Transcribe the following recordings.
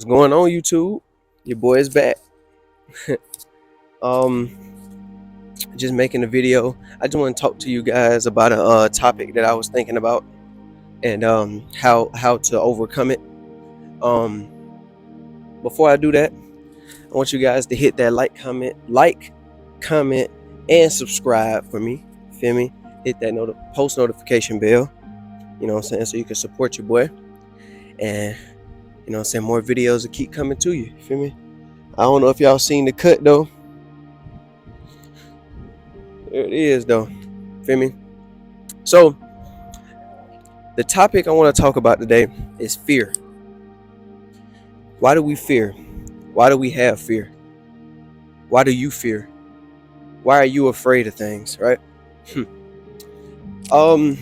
What's going on, YouTube? Your boy is back. um, just making a video. I just want to talk to you guys about a topic that I was thinking about and how to overcome it. Um, Before I do that, I want you guys to hit that comment, and subscribe for me. Feel me? Hit that post notification bell. You know what I'm saying? So you can support your boy, and you know what I'm saying, more videos will keep coming to you. Feel me? I don't know if y'all seen the cut though. There it is though. Feel me? So the topic I want to talk about today is fear. Why do we fear? Why do we have fear? Why do you fear? Why are you afraid of things, right? um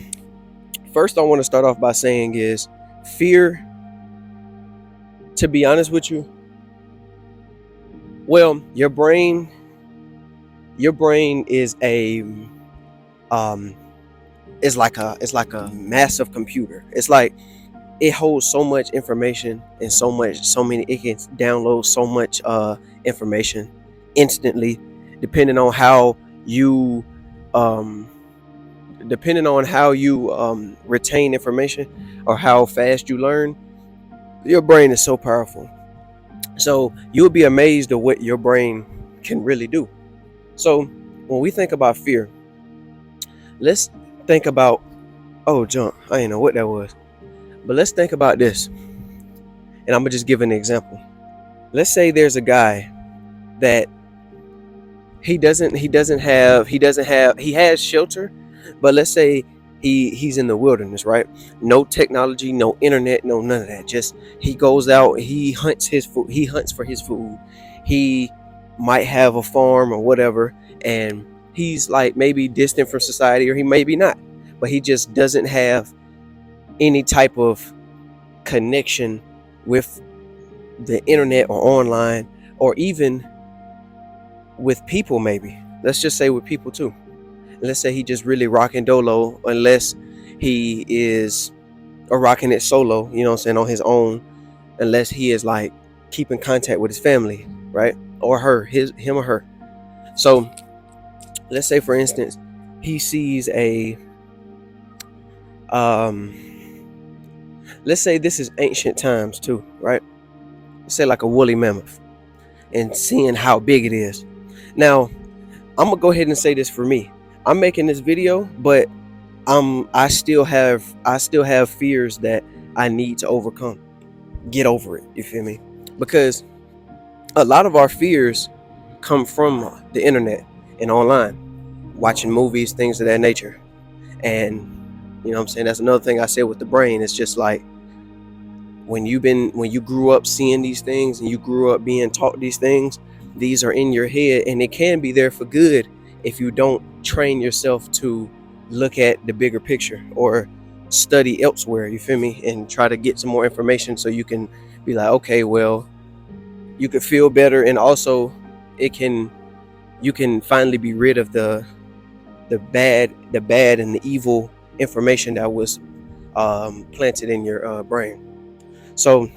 First I want to start off by saying is fear, to be honest with you, well, your brain is a it's like a massive computer. It's like it holds so much information and so many, it can download so much information instantly, depending on how you um retain information or how fast you learn. Your brain is so powerful, so you'll be amazed at what your brain can really do. So when we think about fear, let's think about, oh jump, I didn't know what that was, but let's think about this, and I'm gonna just give an example. Let's say there's a guy that he has shelter, but let's say he's in the wilderness, right? No technology, no internet, no none of that. Just he goes out, he hunts his food, he hunts for his food. He might have a farm or whatever, and he's like maybe distant from society, or he maybe not, but he just doesn't have any type of connection with the internet or online, or even with people. Maybe let's just say with people too. Let's say he just really rocking dolo, unless he is or rocking it solo, you know what I'm saying, on his own, unless he is like keeping contact with his family, right? Or him or her. So let's say, for instance, he sees um let's say this is ancient times too, right? Let's say like a woolly mammoth, and seeing how big it is. Now, I'm gonna go ahead and say this for me. I'm making this video, but I still have fears that I need to overcome. Get over it, you feel me? Because a lot of our fears come from the internet and online, watching movies, things of that nature. And you know what I'm saying, that's another thing I said with the brain. It's just like when you grew up seeing these things and you grew up being taught these things, these are in your head, and it can be there for good if you don't train yourself to look at the bigger picture or study elsewhere, you feel me, and try to get some more information so you can be like, okay, well, you could feel better, and also you can finally be rid of the bad and the evil information that was planted in your brain. So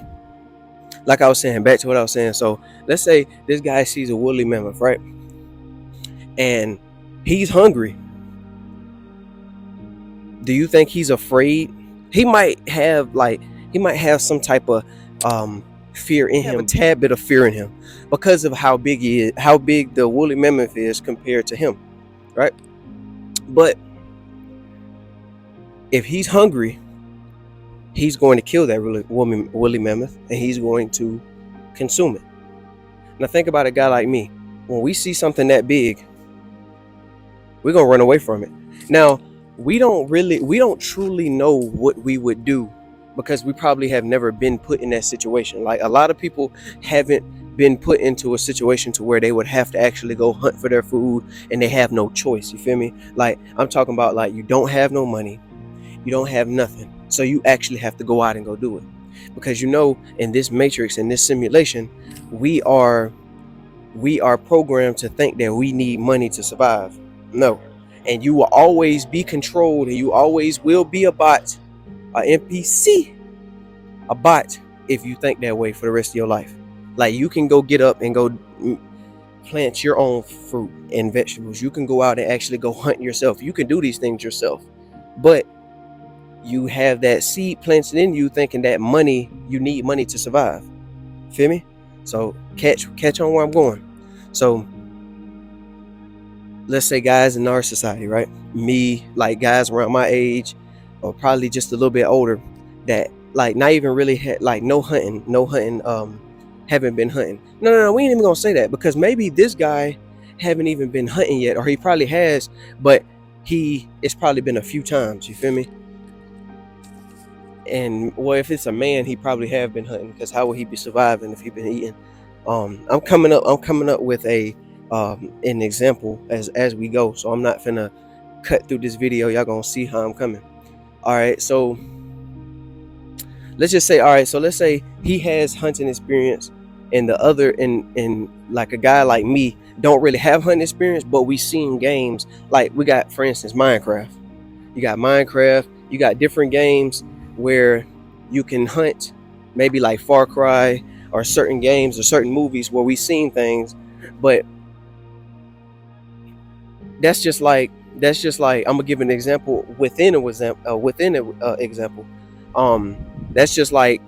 like I was saying, back to what I was saying. So let's say this guy sees a woolly mammoth, right? And he's hungry. Do you think he's afraid? He might have some type of fear in him, a tad bit of fear in him, because of how big the woolly mammoth is compared to him, right? But if he's hungry, he's going to kill that woolly mammoth, and he's going to consume it. Now think about a guy like me. When we see something that big, we're gonna run away from it. Now, we don't truly know what we would do, because we probably have never been put in that situation. Like, a lot of people haven't been put into a situation to where they would have to actually go hunt for their food, and they have no choice, you feel me? Like, I'm talking about, like, you don't have no money, you don't have nothing, so you actually have to go out and go do it. Because, you know, in this matrix, in this simulation, we are programmed to think that we need money to survive. No. And you will always be controlled, and you always will be a bot, a NPC, a bot, if you think that way for the rest of your life. Like, you can go get up and go plant your own fruit and vegetables. You can go out and actually go hunt yourself. You can do these things yourself. But you have that seed planted in you thinking that you need money to survive. Feel me? So catch on where I'm going. So let's say guys in our society, right? Me, like guys around my age, or probably just a little bit older, that like not even really had like no hunting, haven't been hunting. No, we ain't even gonna say that, because maybe this guy haven't even been hunting yet, or he probably has, but it's probably been a few times. You feel me? And well, if it's a man, he probably have been hunting, because how would he be surviving if he been eating? I'm coming up with an example as we go, so I'm not finna cut through this video. Y'all gonna see how I'm coming. All right, so let's just say, all right, so let's say he has hunting experience, and the other, and like a guy like me don't really have hunting experience, but we seen games. Like, we got, for instance, Minecraft. You got different games where you can hunt, maybe like Far Cry, or certain games or certain movies where we seen things. But that's just like I'm gonna give an example within a example. That's just like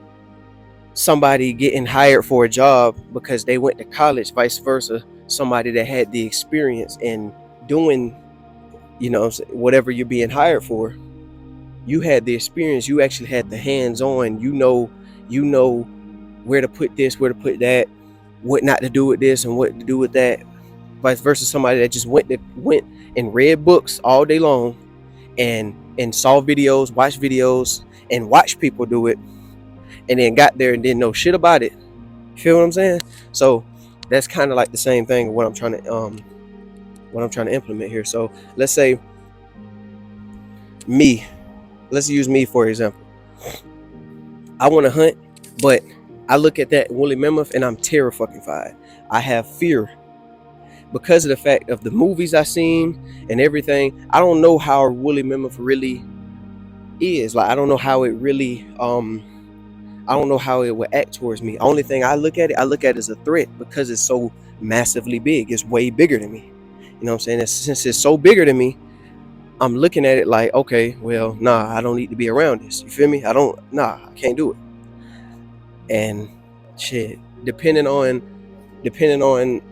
somebody getting hired for a job because they went to college, vice versa. Somebody that had the experience in doing, whatever you're being hired for. You had the experience. You actually had the hands-on. You know where to put this, where to put that, what not to do with this and what to do with that. Vice versa, somebody that just went and read books all day long, and saw videos, watched videos, and watched people do it, and then got there and didn't know shit about it. You feel what I'm saying? So that's kind of like the same thing. What I'm trying to implement here. So let's say me. Let's use me for example. I want to hunt, but I look at that woolly mammoth and I'm terrified. I have fear because of the fact of the movies I've seen and everything. I don't know how a woolly mammoth really is. Like, I don't know how it really I don't know how it would act towards me. Only thing I look at it as a threat, because it's so massively big. It's way bigger than me. You know what I'm saying? Since it's so bigger than me, I'm looking at it like, okay, well, nah, I don't need to be around this. You feel me? I can't do it. And shit, depending on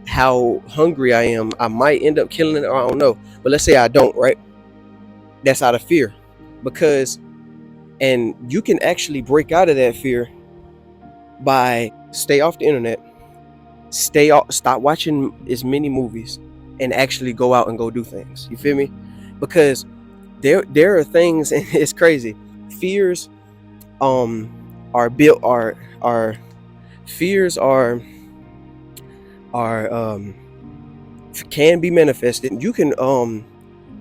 how hungry I am, I might end up killing it, or I don't know. But let's say I don't, right? That's out of fear. And you can actually break out of that fear by stay off the internet, stop watching as many movies, and actually go out and go do things. You feel me? Because there are things, and it's crazy. Fears are built are fears are can be manifested. You can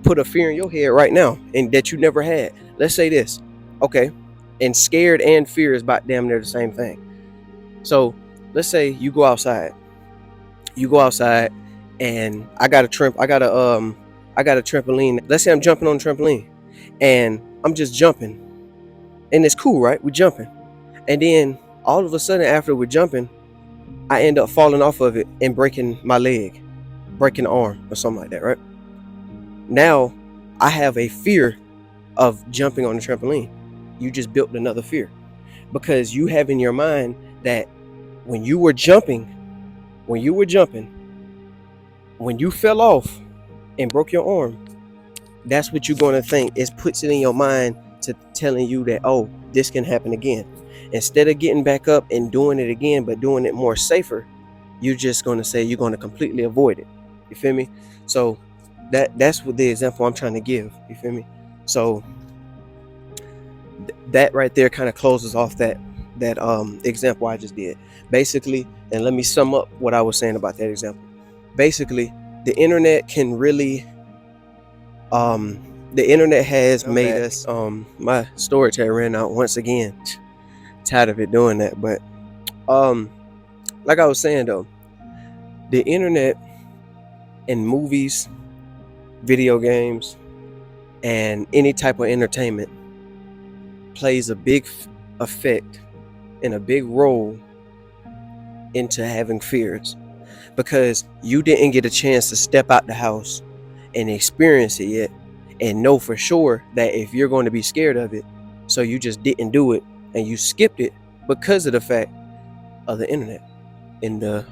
put a fear in your head right now and that you never had. Let's say this, okay? And scared and fear is about damn near the same thing. So let's say you go outside, and I got a trampoline. Let's say I'm jumping on the trampoline, and I'm just jumping, and it's cool, right? We're jumping, and then all of a sudden, after we're jumping, I end up falling off of it and breaking my leg, breaking the arm or something like that, right? Now I have a fear of jumping on the trampoline. You just built another fear, because you have in your mind that when you were jumping, when you fell off and broke your arm, that's what you're going to think. It puts it in your mind to telling you that, oh, this can happen again. Instead of getting back up and doing it again, but doing it more safer, you're just going to say you're going to completely avoid it. You feel me? So that's what the example I'm trying to give. You feel me? So that right there kind of closes off that example I just did. Basically, and let me sum up what I was saying about that example. Basically, the internet can really the internet has made us my storage had ran out once again. Tired of it doing that. But like I was saying though, the internet and movies, video games, and any type of entertainment plays a big effect in a big role into having fears, because you didn't get a chance to step out the house and experience it yet and know for sure that if you're going to be scared of it, so you just didn't do it and you skipped it because of the fact of the internet and the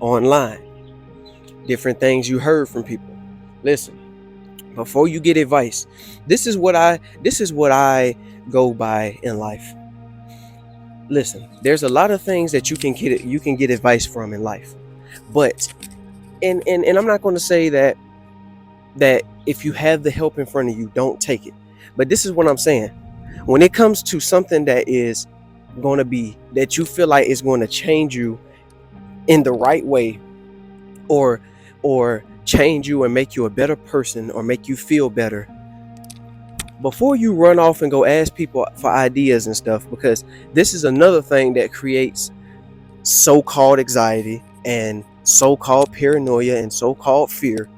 online, different things you heard from people. Listen, before you get advice, this is what I go by in life. Listen, there's a lot of things that you can get advice from in life, but and I'm not going to say that if you have the help in front of you, don't take it. But this is what I'm saying. When it comes to something that is going to be, that you feel like is going to change you in the right way, or change you and make you a better person or make you feel better, before you run off and go ask people for ideas and stuff, because this is another thing that creates so-called anxiety and so-called paranoia and so-called fear.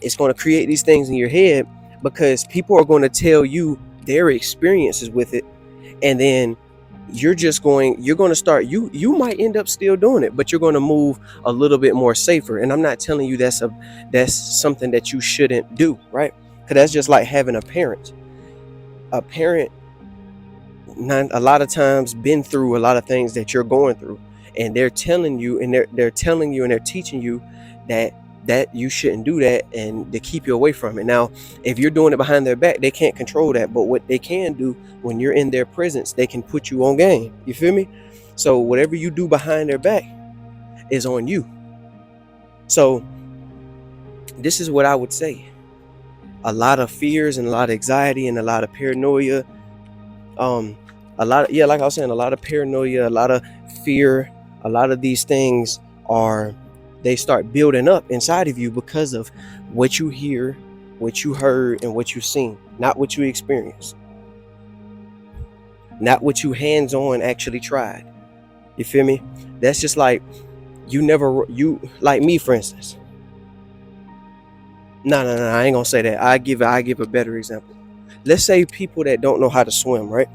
It's going to create these things in your head because people are going to tell you their experiences with it, and then you're going to start, you might end up still doing it, but you're going to move a little bit more safer. And I'm not telling you that's something that you shouldn't do, right? Because that's just like having a parent not a lot of times been through a lot of things that you're going through, and they're telling you and they're telling you and they're teaching you that you shouldn't do that and to keep you away from it. Now, if you're doing it behind their back, they can't control that, but what they can do when you're in their presence, they can put you on game. You feel me? So whatever you do behind their back is on you. So this is what I would say: a lot of fears and a lot of anxiety and a lot of paranoia, a lot of, yeah, like I was saying, a lot of paranoia, a lot of fear, a lot of these things are, they start building up inside of you because of what you hear, what you heard, and what you've seen, not what you experienced, not what you hands-on actually tried. You feel me? That's just like, you like me, for instance. No, I ain't gonna say that. I give a better example. Let's say people that don't know how to swim, right?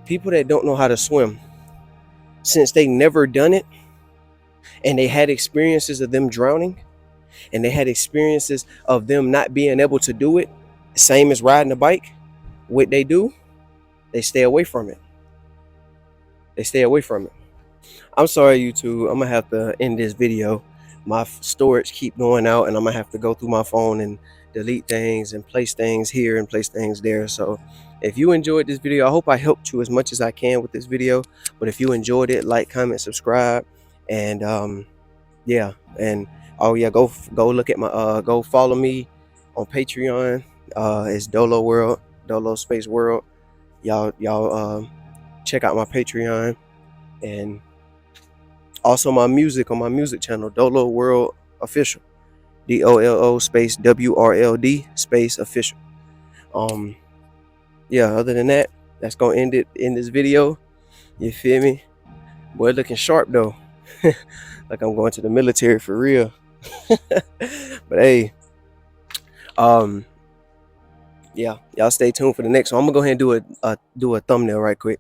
People that don't know how to swim, since they never done it, and they had experiences of them drowning, and they had experiences of them not being able to do it, same as riding a bike, what they do, they stay away from it. They stay away from it. I'm sorry, YouTube. I'm gonna have to end this video. My storage keep going out, and I'm gonna have to go through my phone and delete things and place things here and place things there. So if you enjoyed this video, I hope I helped you as much as I can with this video. But if you enjoyed it, like, comment, subscribe, and yeah, and oh yeah, go look at my go follow me on Patreon. It's Dolo World, Dolo Space World. Y'all check out my Patreon, and also my music on my music channel, Dolo World Official, DOLO space WRLD space official. Yeah, other than that, that's gonna end it in this video. You feel me? Boy, looking sharp though. Like I'm going to the military for real. But hey, yeah, y'all stay tuned for the next one. I'm gonna go ahead and do a thumbnail right quick.